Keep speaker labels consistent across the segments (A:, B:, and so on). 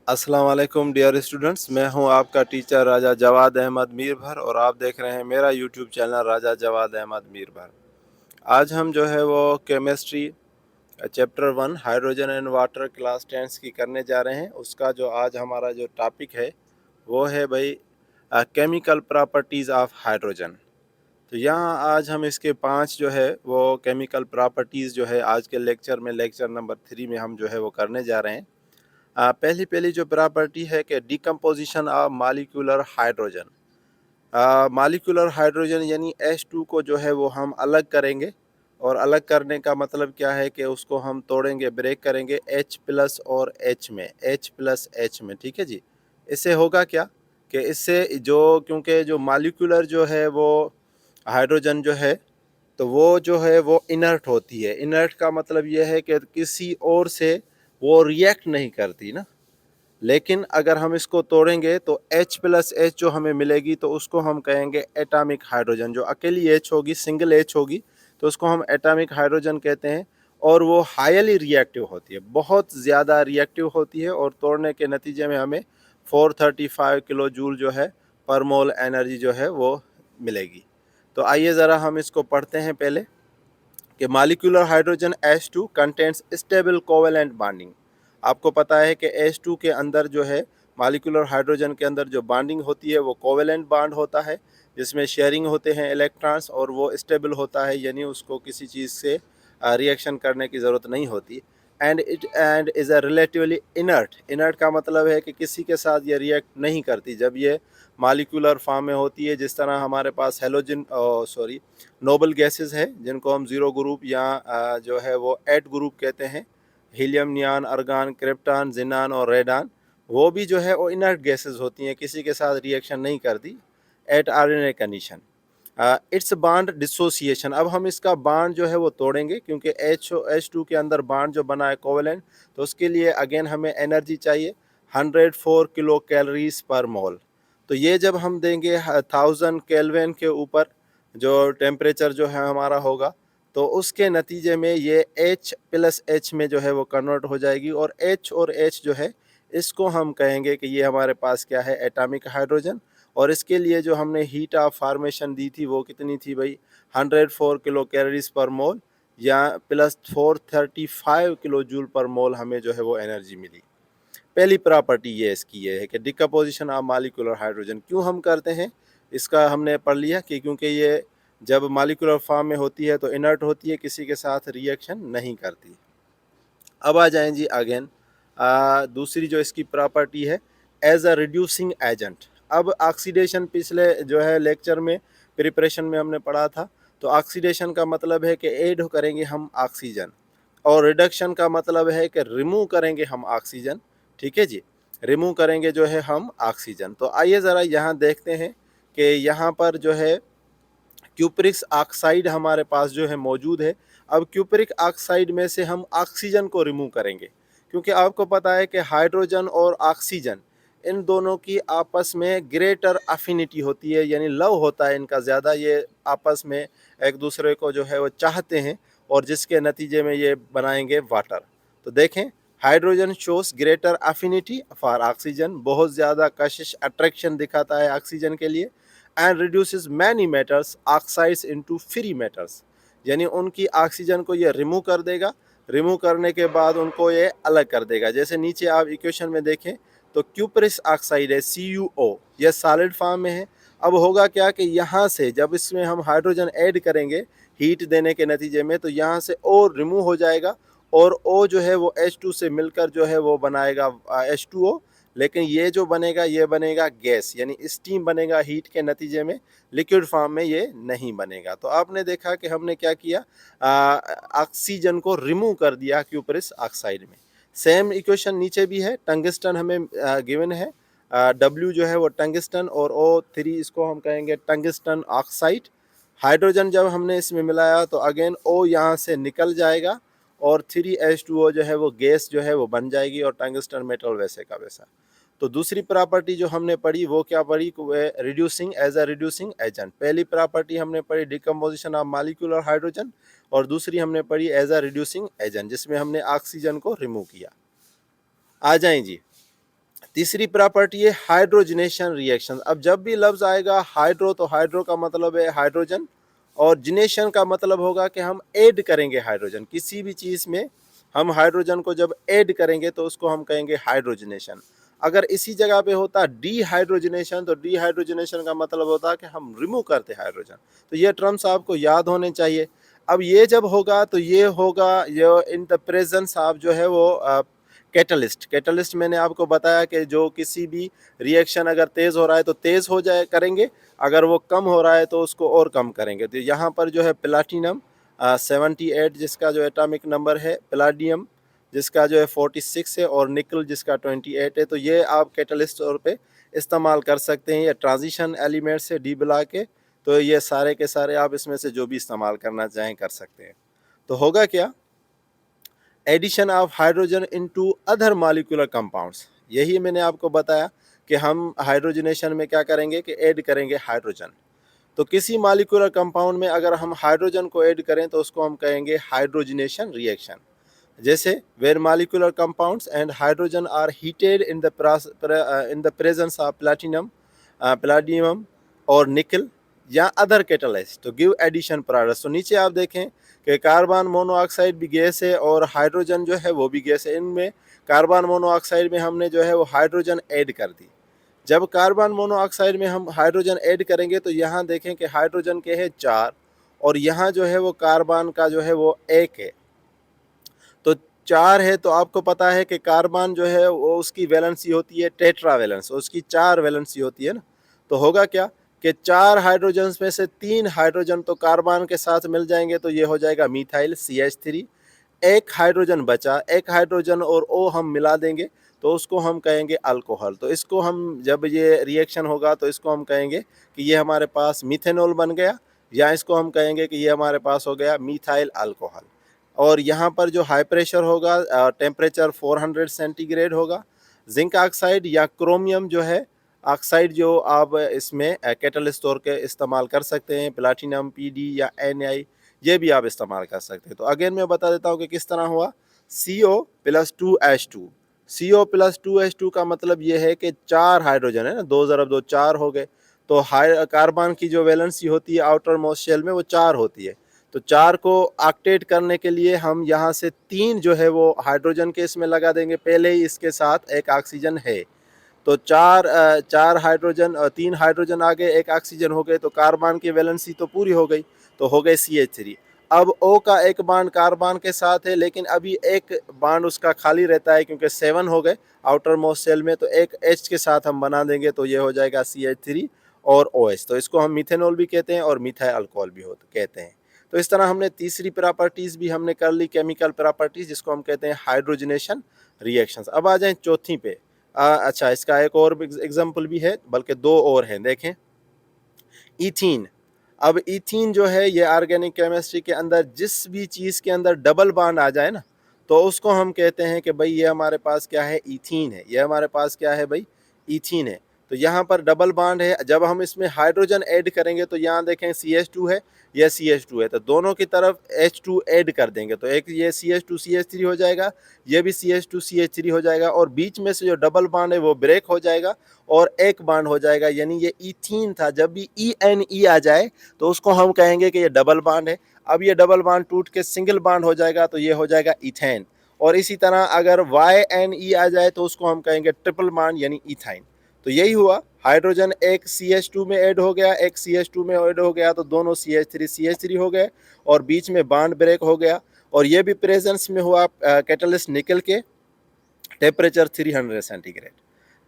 A: अस्सलाम वालेकुम dear students, मैं हूं आपका टीचर राजा जवाद अहमद मीर भर और आप देख रहे हैं मेरा यूट्यूब चैनल राजा जवाद अहमद मीर भर। आज हम जो है वो chemistry chapter 1 hydrogen and water class 10 की करने जा रहे हैं। उसका जो आज हमारा जो टॉपिक है वो है भाई केमिकल प्रॉपर्टीज़ ऑफ हाइड्रोजन। तो यहाँ आज हम इसके 5 जो है वो केमिकल प्रॉपर्टीज़ जो है आज के लेक्चर में, लेक्चर नंबर 3 में हम जो है वो करने जा रहे हैं। पहली जो प्रॉपर्टी है कि decomposition of molecular hydrogen. Molecular hydrogen यानी H2 को जो है वो हम अलग करेंगे, और अलग करने का मतलब क्या है कि उसको हम तोड़ेंगे, ब्रेक करेंगे H प्लस और H में, H प्लस H में। ठीक है जी। इससे होगा क्या कि इससे जो, क्योंकि जो मॉलिक्यूलर जो है वो हाइड्रोजन जो है, तो वो जो है वो इनर्ट होती है। इनर्ट का मतलब ये है कि किसी और से वो रिएक्ट नहीं करती ना। लेकिन अगर हम इसको तोड़ेंगे तो H प्लस H जो हमें मिलेगी तो उसको हम कहेंगे एटॉमिक हाइड्रोजन। जो अकेली H होगी, सिंगल H होगी, तो उसको हम एटॉमिक हाइड्रोजन कहते हैं। और वो हाईली रिएक्टिव होती है, बहुत ज़्यादा रिएक्टिव होती है, और तोड़ने के नतीजे में हमें 435 किलो जूल जो है पर मोल एनर्जी जो है वो मिलेगी। तो आइए ज़रा हम इसको पढ़ते हैं पहले कि molecular hydrogen H2 contents stable covalent bonding. आपको पता है कि H2 के अंदर जो है, मॉलिक्यूलर हाइड्रोजन के अंदर जो बॉन्डिंग होती है वो कोवेलेंट बॉन्ड होता है, जिसमें शेयरिंग होते हैं इलेक्ट्रॉन्स, और वो स्टेबल होता है, यानी उसको किसी चीज़ से रिएक्शन करने की ज़रूरत नहीं होती। And is a relatively inert. Inert का मतलब है कि किसी के साथ ये रिएक्ट नहीं करती जब ये मॉलिक्यूलर फॉर्म में होती है। जिस तरह हमारे पास हेलोजन नोबल गैसेस है जिनको हम ज़ीरो ग्रुप या जो है वो एट ग्रुप कहते हैं, हीलियम, नियान, अर्गान, क्रिप्टॉन, जिनान और रेडान। वो भी जो है वो इनर्ट गैसेस होती हैं, किसी के साथ रिएक्शन नहीं करती at ordinary condition. It's bond dissociation. अब हम इसका बॉन्ड जो है वो तोड़ेंगे, क्योंकि H2 के अंदर बॉन्ड जो बना है कोवेलेंट, तो उसके लिए अगेन हमें एनर्जी चाहिए 104 किलो कैलोरीज पर मोल। तो ये जब हम देंगे 1000 केल्विन के ऊपर जो टेम्परेचर जो है हमारा होगा, तो उसके नतीजे में ये H प्लस H में जो है वो कन्वर्ट हो जाएगी, और H और H जो है इसको हम कहेंगे कि ये हमारे पास क्या है, एटॉमिक हाइड्रोजन। और इसके लिए जो हमने हीट ऑफ फार्मेशन दी थी वो कितनी थी भाई, 104 किलो कैलोरीज पर मोल, या प्लस 435 किलो जूल पर मोल हमें जो है वो एनर्जी मिली। पहली प्रॉपर्टी ये इसकी ये है कि डिकम्पोजिशन ऑफ मॉलिक्यूलर हाइड्रोजन क्यों हम करते हैं, इसका हमने पढ़ लिया कि क्योंकि ये जब मॉलिक्यूलर फॉर्म में होती है तो इनर्ट होती है, किसी के साथ रिएक्शन नहीं करती। अब आ जाएं जी अगेन, दूसरी जो इसकी प्रॉपर्टी है, एज अ रिड्यूसिंग एजेंट। अब ऑक्सीडेशन पिछले जो है लेक्चर में, प्रिपरेशन में हमने पढ़ा था। तो ऑक्सीडेशन का मतलब है कि ऐड करेंगे हम ऑक्सीजन, और रिडक्शन का मतलब है कि रिमूव करेंगे हम ऑक्सीजन। ठीक है जी, रिमूव करेंगे जो है हम ऑक्सीजन। तो आइए ज़रा यहाँ देखते हैं कि यहाँ पर जो है क्यूप्रिक ऑक्साइड हमारे पास जो है मौजूद है। अब क्यूप्रिक ऑक्साइड में से हम ऑक्सीजन को रिमूव करेंगे, क्योंकि आपको पता है कि हाइड्रोजन और ऑक्सीजन, इन दोनों की आपस में ग्रेटर अफिनिटी होती है, यानी लव होता है इनका ज़्यादा। ये आपस में एक दूसरे को जो है वो चाहते हैं, और जिसके नतीजे में ये बनाएंगे वाटर। तो देखें, hydrogen shows greater affinity for oxygen, बहुत ज़्यादा कशिश, अट्रैक्शन दिखाता है ऑक्सीजन के लिए। And reduces many metals oxides into free metals, यानी उनकी ऑक्सीजन को ये रिमूव कर देगा। रिमूव करने के बाद उनको ये अलग कर देगा। जैसे नीचे आप इक्वेशन में देखें तो क्यूप्रिक ऑक्साइड है CuO, यह सॉलिड फॉर्म में है। अब होगा क्या कि यहाँ से जब इसमें हम हाइड्रोजन ऐड करेंगे हीट देने के नतीजे में, तो यहाँ से O रिमूव हो जाएगा, और O जो है वो H2 से मिलकर जो है वो बनाएगा H2O। लेकिन ये जो बनेगा ये बनेगा गैस, यानी स्टीम बनेगा हीट के नतीजे में, लिक्विड फॉर्म में ये नहीं बनेगा। तो आपने देखा कि हमने क्या किया, ऑक्सीजन को रिमूव कर दिया क्यूप्रिक ऑक्साइड में। सेम इक्वेशन नीचे भी है, टंगस्टन हमें गिवन है, W जो है वो टंगस्टन, और O3 इसको हम कहेंगे टंगस्टन ऑक्साइड। हाइड्रोजन जब हमने इसमें मिलाया तो अगेन O यहाँ से निकल जाएगा, और 3H2O जो है वो गैस जो है वो बन जाएगी, और टंगस्टन मेटल वैसे का वैसा। तो दूसरी प्रॉपर्टी जो हमने पढ़ी वो क्या पढ़ी, reducing as a reducing agent. पहली प्रॉपर्टी हमने पढ़ी डिकम्पोजिशन ऑफ मॉलिक्यूलर हाइड्रोजन, और दूसरी हमने पढ़ी एज अ रिड्यूसिंग एजेंट, जिसमें हमने ऑक्सीजन को रिमूव किया। आ जाएं जी, तीसरी प्रॉपर्टी है हाइड्रोजनेशन रिएक्शन। अब जब भी लफ्ज़ आएगा हाइड्रो, तो हाइड्रो का मतलब है हाइड्रोजन, और जिनेशन का मतलब होगा कि हम ऐड करेंगे हाइड्रोजन। किसी भी चीज़ में हम हाइड्रोजन को जब ऐड करेंगे तो उसको हम कहेंगे हाइड्रोजनेशन। अगर इसी जगह पे होता डीहाइड्रोजनेशन, तो डीहाइड्रोजनेशन का मतलब होता है कि हम रिमूव करते हाइड्रोजन। तो ये टर्म्स आपको याद होने चाहिए। अब ये जब होगा तो ये होगा ये इन द प्रेजेंस ऑफ जो है वो कैटलिस्ट। कैटलिस्ट मैंने आपको बताया कि जो किसी भी रिएक्शन अगर तेज़ हो रहा है तो तेज़ हो जाए करेंगे, अगर वो कम हो रहा है तो उसको और कम करेंगे। तो यहाँ पर जो है प्लाटिनम 78 जिसका जो एटॉमिक नंबर है, प्लाडियम जिसका जो है 46 है, और निकल जिसका 28 है। तो ये आप कैटलिस्ट तौर पे इस्तेमाल कर सकते हैं, या ट्रांजिशन एलिमेंट से डी बुला के। तो ये सारे के सारे आप इसमें से जो भी इस्तेमाल करना चाहें कर सकते हैं। तो होगा क्या, addition of hydrogen into other molecular compounds. यही मैंने आपको बताया कि हम हाइड्रोजनेशन में क्या करेंगे कि ऐड करेंगे हाइड्रोजन। तो किसी मॉलिक्यूलर कंपाउंड में अगर हम हाइड्रोजन को ऐड करें तो उसको हम कहेंगे हाइड्रोजनेशन रिएक्शन। जैसे where molecular compounds and hydrogen are heated in the presence of platinum, palladium और निकल या other catalyst to give addition products. तो नीचे आप देखें कि कार्बन मोनोऑक्साइड भी गैस है और हाइड्रोजन जो है वो भी गैस है। इनमें कार्बन मोनोऑक्साइड में हमने जो है वो हाइड्रोजन ऐड कर दी। जब कार्बन मोनोऑक्साइड में हम हाइड्रोजन ऐड करेंगे तो यहाँ देखें कि हाइड्रोजन के हैं 4 और यहाँ जो है वो कार्बन का जो है वो 1 है। तो 4 है तो आपको पता है कि कार्बन जो है वो उसकी वैलेंसी होती है टेट्रा वैलेंस, उसकी 4 वैलेंसी होती है ना। तो होगा क्या कि 4 हाइड्रोजन में से 3 हाइड्रोजन तो कार्बन के साथ मिल जाएंगे, तो ये हो जाएगा मिथाइल CH3। एक हाइड्रोजन बचा, एक हाइड्रोजन और O हम मिला देंगे तो उसको हम कहेंगे अल्कोहल। तो इसको हम जब ये रिएक्शन होगा तो इसको हम कहेंगे कि ये हमारे पास मिथेनॉल बन गया, या इसको हम कहेंगे कि ये हमारे पास हो गया मिथाइल अल्कोहल। और यहाँ पर जो हाई प्रेशर होगा, टेम्परेचर 400 सेंटीग्रेड होगा। जिंक ऑक्साइड या क्रोमियम जो है ऑक्साइड जो आप इसमें कैटलिस्ट तौर के इस्तेमाल कर सकते हैं, प्लाटिनम PD या Na ये भी आप इस्तेमाल कर सकते हैं। तो अगेन मैं बता देता हूँ कि किस तरह हुआ। CO+2H2, CO+2H2 का मतलब ये है कि 4 हाइड्रोजन है ना, 2 ज़रब 2 4 हो गए। तो कार्बन की जो वैलेंसी होती है आउटर मोस्ट शेल में वो 4 होती है। तो 4 को ऑक्टेट करने के लिए हम यहाँ से 3 जो है वो हाइड्रोजन के इसमें लगा देंगे, पहले ही इसके साथ एक ऑक्सीजन है। तो 4 हाइड्रोजन, 3 हाइड्रोजन आ गए, एक ऑक्सीजन हो गए, तो कार्बन की वैलेंसी तो पूरी हो गई, तो हो गए CH3। अब O का एक बांड कार्बन के साथ है, लेकिन अभी एक बांड उसका खाली रहता है क्योंकि 7 हो गए आउटर मोस्ट सेल में, तो एक H के साथ हम बना देंगे तो ये हो जाएगा CH3 और OH। तो इसको हम मिथेनॉल भी कहते हैं और मिथाइल अल्कोहल भी कहते हैं। तो इस तरह हमने तीसरी प्रॉपर्टीज़ भी हमने कर ली, केमिकल प्रॉपर्टीज़, जिसको हम कहते हैं हाइड्रोजनेशन रिएक्शंस। अब आ जाएं चौथी पे। अच्छा, इसका एक और एग्जाम्पल भी है, बल्कि 2 और हैं, देखें। ईथीन। अब ईथीन जो है ये ऑर्गेनिक केमिस्ट्री के अंदर जिस भी चीज़ के अंदर डबल बॉन्ड आ जाए ना, तो उसको हम कहते हैं कि भाई ये हमारे पास क्या है, ईथीन है। ये हमारे पास क्या है भाई, ईथीन है। तो यहाँ पर डबल बॉन्ड है। जब हम इसमें हाइड्रोजन ऐड करेंगे तो यहाँ देखें CH2 है, यह CH2 है, तो दोनों की तरफ H2 ऐड कर देंगे तो एक ये CH2 CH3 हो जाएगा, ये भी CH2 CH3 हो जाएगा, और बीच में से जो डबल बॉन्ड है वो ब्रेक हो जाएगा और एक बॉन्ड हो जाएगा, यानी ये ईथीन था। जब भी ENE आ जाए तो उसको हम कहेंगे कि ये डबल बॉन्ड है। अब ये डबल बॉन्ड टूट के सिंगल बॉन्ड हो जाएगा तो ये हो जाएगा इथेन। और इसी तरह अगर YNE आ जाए तो उसको हम कहेंगे ट्रिपल बॉन्ड यानी इथाइन। तो यही हुआ, हाइड्रोजन एक CH2 में ऐड हो गया, एक CH2 में ऐड हो गया, तो दोनों CH3 हो गए और बीच में बॉन्ड ब्रेक हो गया। और ये भी प्रेजेंस में हुआ कैटलिस्ट निकल के, टेम्परेचर 300 सेंटीग्रेड।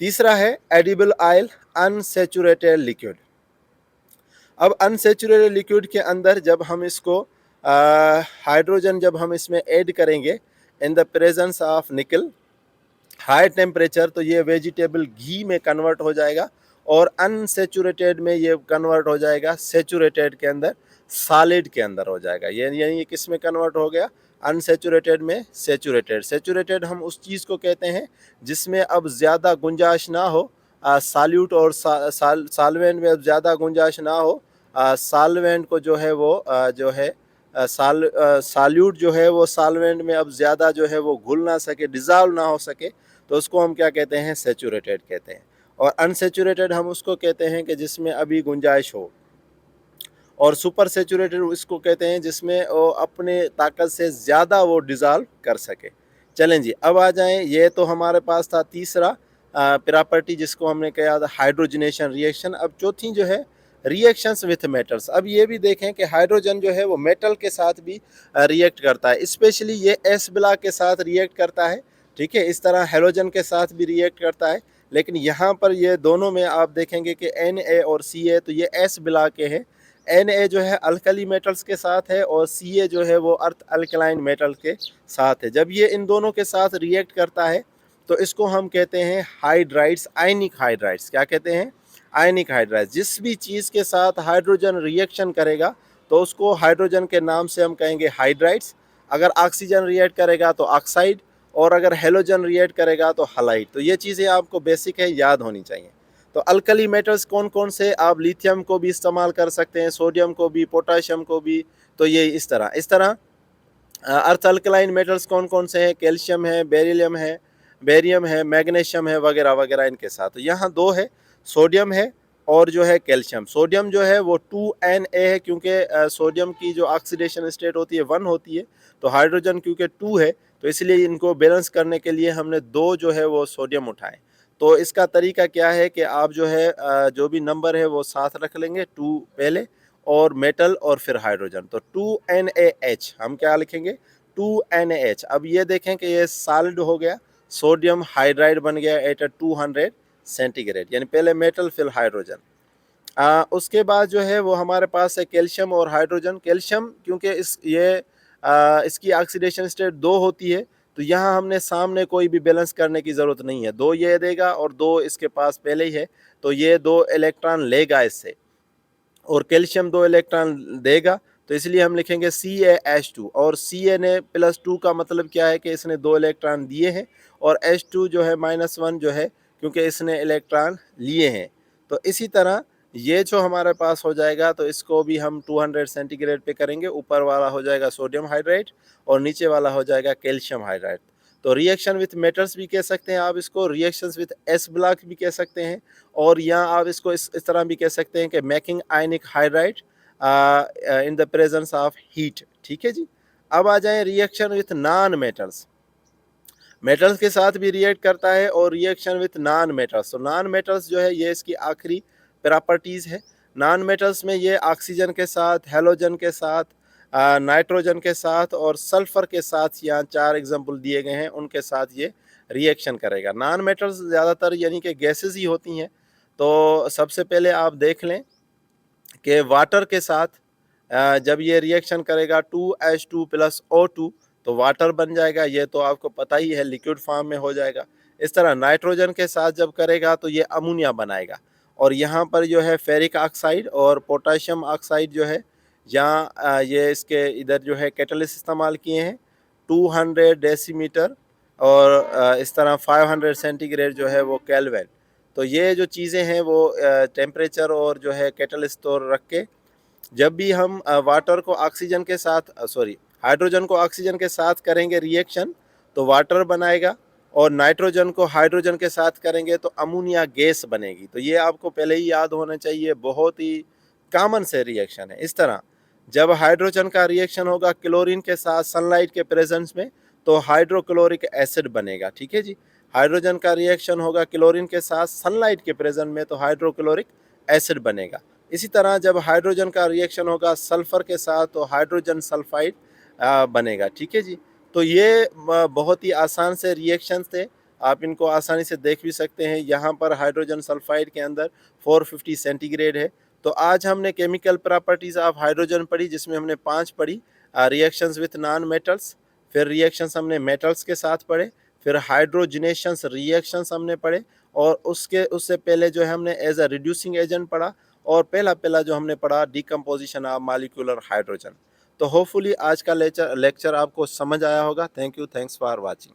A: तीसरा है एडिबल ऑयल अनसेचुरेटेड लिक्विड। अब अनसेचुरेटेड लिक्विड के अंदर जब हम इसको हाइड्रोजन जब हम इसमें ऐड करेंगे इन द प्रेजेंस ऑफ निकल, हाई टेम्परेचर, तो ये वेजिटेबल घी में कन्वर्ट हो जाएगा, और अनसेचुरेटेड में ये कन्वर्ट हो जाएगा सेचुरेटेड के अंदर, सॉलिड के अंदर हो जाएगा। यानी ये किस में कन्वर्ट हो गया, अनसेचुरेटेड में सेचुरेटेड। सेचुरेटेड हम उस चीज़ को कहते हैं जिसमें अब ज़्यादा गुंजाइश ना हो, सॉल्यूट और सॉल्वेंट में अब ज़्यादा गुंजाइश ना हो। सॉल्वेंट को जो है वो जो है सॉल्यूट जो है वो सॉल्वेंट में अब ज़्यादा जो है वो घुल ना सके, डिज़ाल्व ना हो सके, तो उसको हम क्या कहते हैं, सैचुरेटेड कहते हैं। और अनसैचुरेटेड हम उसको कहते हैं कि जिसमें अभी गुंजाइश हो। और सुपर सैचुरेटेड इसको कहते हैं जिसमें वो अपने ताकत से ज़्यादा वो डिज़ोल्व कर सके। चलें जी, अब आ जाएं, ये तो हमारे पास था तीसरा प्रॉपर्टी जिसको हमने कहा था हाइड्रोजनेशन रिएक्शन। अब चौथी जो है रिएक्शंस विथ मेटल्स। अब ये भी देखें कि हाइड्रोजन जो है वो मेटल के साथ भी रिएक्ट करता है, स्पेशली ये एस ब्लॉक के साथ रिएक्ट करता है। ठीक है, इस तरह हेलोजन के साथ भी रिएक्ट करता है, लेकिन यहाँ पर ये दोनों में आप देखेंगे कि Na और Ca तो ये एस ब्लॉक के हैं। Na जो है अल्कली मेटल्स के साथ है और Ca जो है वो अर्थ अल्कलाइन मेटल के साथ है। जब ये इन दोनों के साथ रिएक्ट करता है तो इसको हम कहते हैं हाइड्राइड्स, आयनिक हाइड्राइड्स। क्या कहते हैं, आयनिक हाइड्राइड्स। जिस भी चीज़ के साथ हाइड्रोजन रिएक्शन करेगा तो उसको हाइड्रोजन के नाम से हम कहेंगे हाइड्राइड्स। अगर ऑक्सीजन रिएक्ट करेगा तो ऑक्साइड, और अगर हेलोजन रिएक्ट करेगा तो हलाइड। तो ये चीज़ें आपको बेसिक है, याद होनी चाहिए। तो अल्कली मेटल्स कौन कौन से, आप लिथियम को भी इस्तेमाल कर सकते हैं, सोडियम को भी, पोटाशियम को भी। तो ये इस तरह अर्थ अल्कलाइन मेटल्स कौन कौन से हैं, कैल्शियम है, बेरियम है, मैग्नीशियम है, वगैरह वगैरह इनके साथ। तो यहाँ दो है, सोडियम है और जो है कैल्शियम। सोडियम जो है वो 2Na है, क्योंकि सोडियम की जो ऑक्सीडेशन स्टेट होती है 1 होती है, तो हाइड्रोजन क्योंकि 2 है, तो इसलिए इनको बैलेंस करने के लिए हमने 2 जो है वो सोडियम उठाए। तो इसका तरीका क्या है कि आप जो है जो भी नंबर है वो साथ रख लेंगे, 2 पहले और मेटल और फिर हाइड्रोजन। तो 2NaH हम क्या लिखेंगे, 2NaH। अब ये देखें कि ये सॉलिड हो गया, सोडियम हाइड्राइड बन गया एट 200 सेंटीग्रेड, यानी पहले मेटल फिर हाइड्रोजन। उसके बाद जो है वो हमारे पास है कैल्शियम और हाइड्रोजन। कैल्शियम क्योंकि इसकी ऑक्सीडेशन स्टेट 2 होती है, तो यहाँ हमने सामने कोई भी बैलेंस करने की ज़रूरत नहीं है, 2 ये देगा और 2 इसके पास पहले ही है, तो ये 2 इलेक्ट्रॉन लेगा इससे, और कैल्शियम 2 इलेक्ट्रॉन देगा, तो इसलिए हम लिखेंगे CaH2। और Ca+2 का मतलब क्या है कि इसने 2 इलेक्ट्रॉन दिए हैं, और H2 जो है -1 जो है क्योंकि इसने इलेक्ट्रॉन लिए हैं। तो इसी तरह ये जो हमारे पास हो जाएगा, तो इसको भी हम 200 सेंटीग्रेड पे करेंगे। ऊपर वाला हो जाएगा सोडियम हाइड्राइड और नीचे वाला हो जाएगा कैल्शियम हाइड्राइड। तो रिएक्शन विथ मेटल्स भी कह सकते हैं आप इसको, रिएक्शंस विथ एस ब्लॉक भी कह सकते हैं, और यहाँ आप इसको इस तरह भी कह सकते हैं कि making ionic hydride in the presence of heat. ठीक है जी। अब आ जाएं reaction with non metals. Metals के साथ भी रिएक्ट करता है और रिएक्शन विथ नॉन मेटल्स। तो नॉन मेटल्स जो है ये इसकी आखिरी प्रॉपर्टीज़ है। नॉन मेटल्स में ये ऑक्सीजन के साथ, हेलोजन के साथ, नाइट्रोजन के साथ और सल्फर के साथ, यहाँ 4 एग्जाम्पल दिए गए हैं, उनके साथ ये रिएक्शन करेगा। नॉन मेटल्स ज़्यादातर यानी कि गैसेस ही होती हैं। तो सबसे पहले आप देख लें कि वाटर के साथ जब ये रिएक्शन करेगा 2H2+O2 तो वाटर बन जाएगा, ये तो आपको पता ही है, लिक्विड फॉर्म में हो जाएगा। इस तरह नाइट्रोजन के साथ जब करेगा तो ये अमोनिया बनाएगा। और यहाँ पर जो है फेरिक ऑक्साइड और पोटाशियम ऑक्साइड जो है, यहाँ ये इसके इधर जो है कैटलिस्ट इस्तेमाल किए हैं 200 डेसीमीटर और इस तरह 500 सेंटीग्रेड जो है वो केल्विन। तो ये जो चीज़ें हैं वो टेम्परेचर और जो है कैटलिस्ट तो रख के, जब भी हम वाटर को ऑक्सीजन के साथ हाइड्रोजन को ऑक्सीजन के साथ करेंगे रिएक्शन, तो वाटर बनाएगा, और नाइट्रोजन को हाइड्रोजन के साथ करेंगे तो अमोनिया गैस बनेगी। तो ये आपको पहले ही याद होना चाहिए, बहुत ही कॉमन से रिएक्शन है। इस तरह जब हाइड्रोजन का रिएक्शन होगा क्लोरीन के साथ सनलाइट के प्रेजेंस में, तो हाइड्रोक्लोरिक एसिड बनेगा। ठीक है जी। हाइड्रोजन का रिएक्शन होगा क्लोरीन के साथ सनलाइट के प्रेजेंस में, तो हाइड्रोक्लोरिक एसिड बनेगा। इसी तरह जब हाइड्रोजन का रिएक्शन होगा सल्फर के साथ, तो हाइड्रोजन सल्फाइड बनेगा। ठीक है जी। तो ये बहुत ही आसान से रिएक्शन थे, आप इनको आसानी से देख भी सकते हैं। यहाँ पर हाइड्रोजन सल्फाइड के अंदर 450 सेंटीग्रेड है। तो आज हमने केमिकल प्रॉपर्टीज़ ऑफ हाइड्रोजन पढ़ी, जिसमें हमने 5 पढ़ी, रिएक्शंस विथ नॉन मेटल्स, फिर रिएक्शंस हमने मेटल्स के साथ पढ़े, फिर हाइड्रोजनेशंस रिएक्शंस हमने पढ़े, और उससे पहले जो है हमने एज अ रिड्यूसिंग एजेंट पढ़ा, और पहला जो हमने पढ़ा डिकम्पोजिशन ऑफ मॉलिक्यूलर हाइड्रोजन। तो होपफुली आज का लेक्चर आपको समझ आया होगा। Thank you, thanks for watching.